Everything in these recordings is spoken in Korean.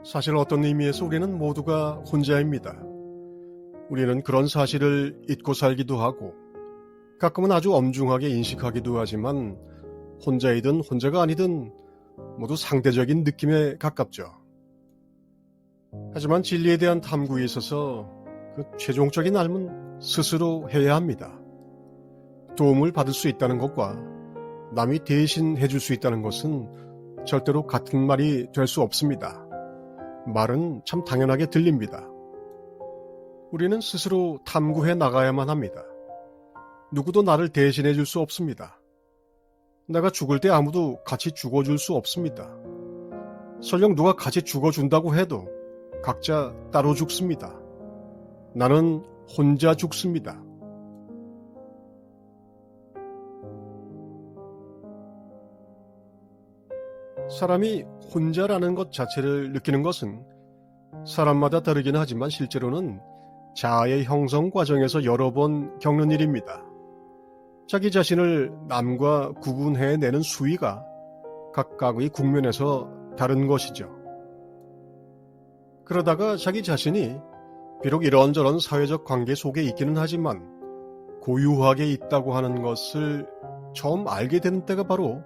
사실 어떤 의미에서 우리는 모두가 혼자입니다. 우리는 그런 사실을 잊고 살기도 하고 가끔은 아주 엄중하게 인식하기도 하지만 혼자이든 혼자가 아니든 모두 상대적인 느낌에 가깝죠. 하지만 진리에 대한 탐구에 있어서 그 최종적인 알은 스스로 해야 합니다. 도움을 받을 수 있다는 것과 남이 대신 해줄 수 있다는 것은 절대로 같은 말이 될 수 없습니다. 말은 참 당연하게 들립니다. 우리는 스스로 탐구해 나가야만 합니다. 누구도 나를 대신해 줄 수 없습니다. 내가 죽을 때 아무도 같이 죽어줄 수 없습니다. 설령 누가 같이 죽어준다고 해도 각자 따로 죽습니다. 나는 혼자 죽습니다. 사람이 혼자라는 것 자체를 느끼는 것은 사람마다 다르긴 하지만 실제로는 자아의 형성 과정에서 여러 번 겪는 일입니다. 자기 자신을 남과 구분해내는 수위가 각각의 국면에서 다른 것이죠. 그러다가 자기 자신이 비록 이런저런 사회적 관계 속에 있기는 하지만 고유하게 있다고 하는 것을 처음 알게 되는 때가 바로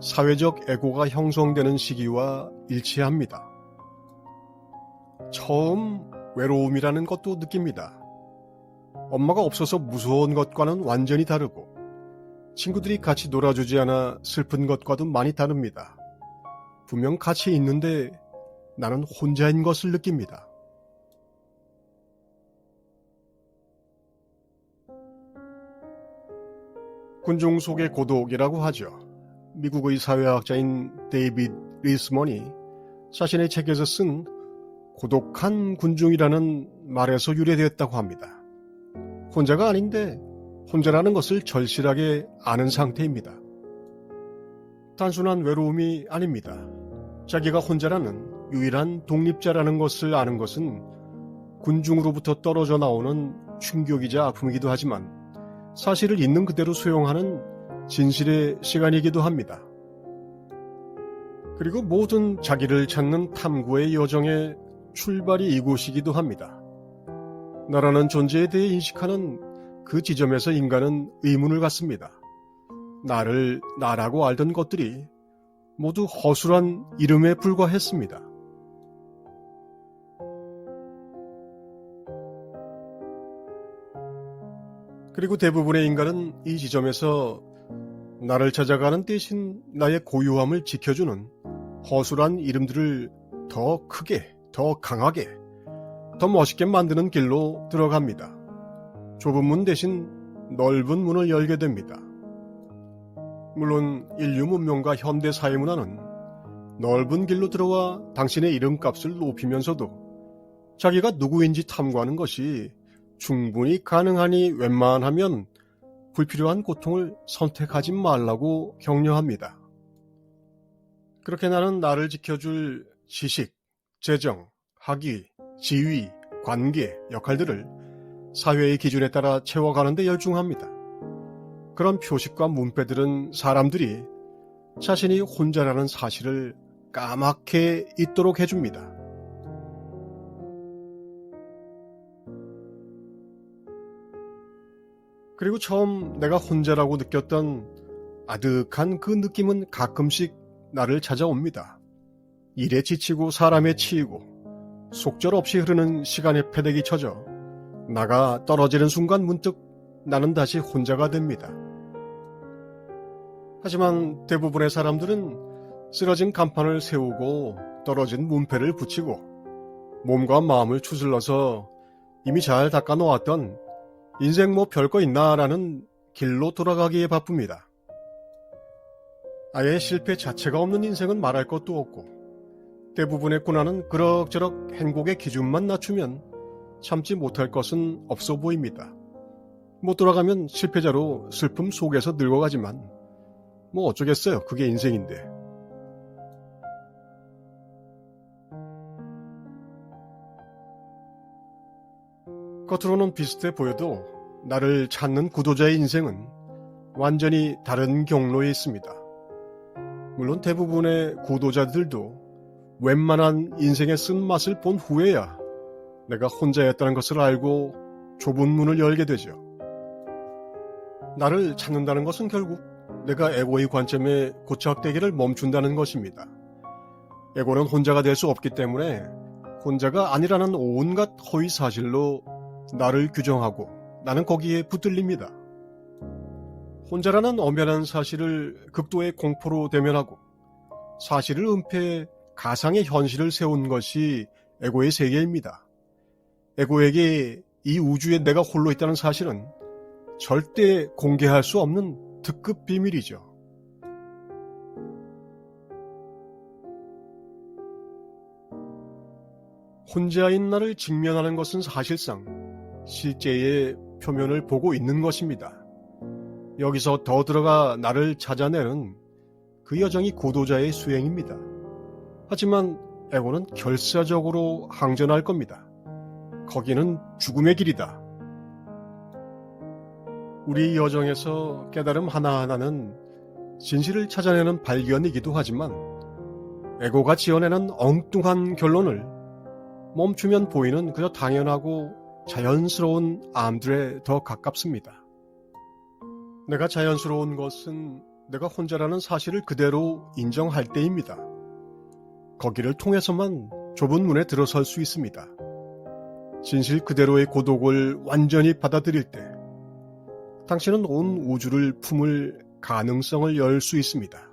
사회적 에고가 형성되는 시기와 일치합니다. 처음 외로움이라는 것도 느낍니다. 엄마가 없어서 무서운 것과는 완전히 다르고 친구들이 같이 놀아주지 않아 슬픈 것과도 많이 다릅니다. 분명 같이 있는데 나는 혼자인 것을 느낍니다. 군중 속의 고독이라고 하죠. 미국의 사회학자인 데이비드 리스먼이 자신의 책에서 쓴 고독한 군중이라는 말에서 유래되었다고 합니다. 혼자가 아닌데 혼자라는 것을 절실하게 아는 상태입니다. 단순한 외로움이 아닙니다. 자기가 혼자라는 유일한 독립자라는 것을 아는 것은 군중으로부터 떨어져 나오는 충격이자 아픔이기도 하지만 사실을 있는 그대로 수용하는 진실의 시간이기도 합니다. 그리고 모든 자기를 찾는 탐구의 여정의 출발이 이곳이기도 합니다. 나라는 존재에 대해 인식하는 그 지점에서 인간은 의문을 갖습니다. 나를 나라고 알던 것들이 모두 허술한 이름에 불과했습니다. 그리고 대부분의 인간은 이 지점에서 나를 찾아가는 대신 나의 고유함을 지켜주는 허술한 이름들을 더 크게, 더 강하게, 더 멋있게 만드는 길로 들어갑니다. 좁은 문 대신 넓은 문을 열게 됩니다. 물론 인류 문명과 현대 사회 문화는 넓은 길로 들어와 당신의 이름값을 높이면서도 자기가 누구인지 탐구하는 것이 충분히 가능하니 웬만하면 불필요한 고통을 선택하지 말라고 격려합니다. 그렇게 나는 나를 지켜줄 지식, 재정, 학위, 지위, 관계, 역할들을 사회의 기준에 따라 채워가는 데 열중합니다. 그런 표식과 문패들은 사람들이 자신이 혼자라는 사실을 까맣게 잊도록 해줍니다. 그리고 처음 내가 혼자라고 느꼈던 아득한 그 느낌은 가끔씩 나를 찾아옵니다. 일에 지치고 사람에 치이고 속절없이 흐르는 시간의 패대기 쳐져 나가 떨어지는 순간 문득 나는 다시 혼자가 됩니다. 하지만 대부분의 사람들은 쓰러진 간판을 세우고 떨어진 문패를 붙이고 몸과 마음을 추슬러서 이미 잘 닦아놓았던 인생 뭐 별거 있나라는 길로 돌아가기에 바쁩니다. 아예 실패 자체가 없는 인생은 말할 것도 없고 대부분의 고난은 그럭저럭 행복의 기준만 낮추면 참지 못할 것은 없어 보입니다. 못 돌아가면 실패자로 슬픔 속에서 늙어가지만 뭐 어쩌겠어요. 그게 인생인데. 겉으로는 비슷해 보여도 나를 찾는 구도자의 인생은 완전히 다른 경로에 있습니다. 물론 대부분의 구도자들도 웬만한 인생의 쓴맛을 본 후에야 내가 혼자였다는 것을 알고 좁은 문을 열게 되죠. 나를 찾는다는 것은 결국 내가 에고의 관점에 고착되기를 멈춘다는 것입니다. 에고는 혼자가 될 수 없기 때문에 혼자가 아니라는 온갖 허위 사실로 나를 규정하고 나는 거기에 붙들립니다. 혼자라는 엄연한 사실을 극도의 공포로 대면하고 사실을 은폐해 가상의 현실을 세운 것이 에고의 세계입니다. 에고에게 이 우주에 내가 홀로 있다는 사실은 절대 공개할 수 없는 특급 비밀이죠. 혼자인 나를 직면하는 것은 사실상 실제의 표면을 보고 있는 것입니다. 여기서 더 들어가 나를 찾아내는 그 여정이 고도자의 수행입니다. 하지만 에고는 결사적으로 항전할 겁니다. 거기는 죽음의 길이다. 우리 여정에서 깨달음 하나하나는 진실을 찾아내는 발견이기도 하지만 에고가 지어내는 엉뚱한 결론을 멈추면 보이는 그저 당연하고 자연스러운 암들에 더 가깝습니다. 내가 자연스러운 것은 내가 혼자라는 사실을 그대로 인정할 때입니다. 거기를 통해서만 좁은 문에 들어설 수 있습니다. 진실 그대로의 고독을 완전히 받아들일 때 당신은 온 우주를 품을 가능성을 열 수 있습니다.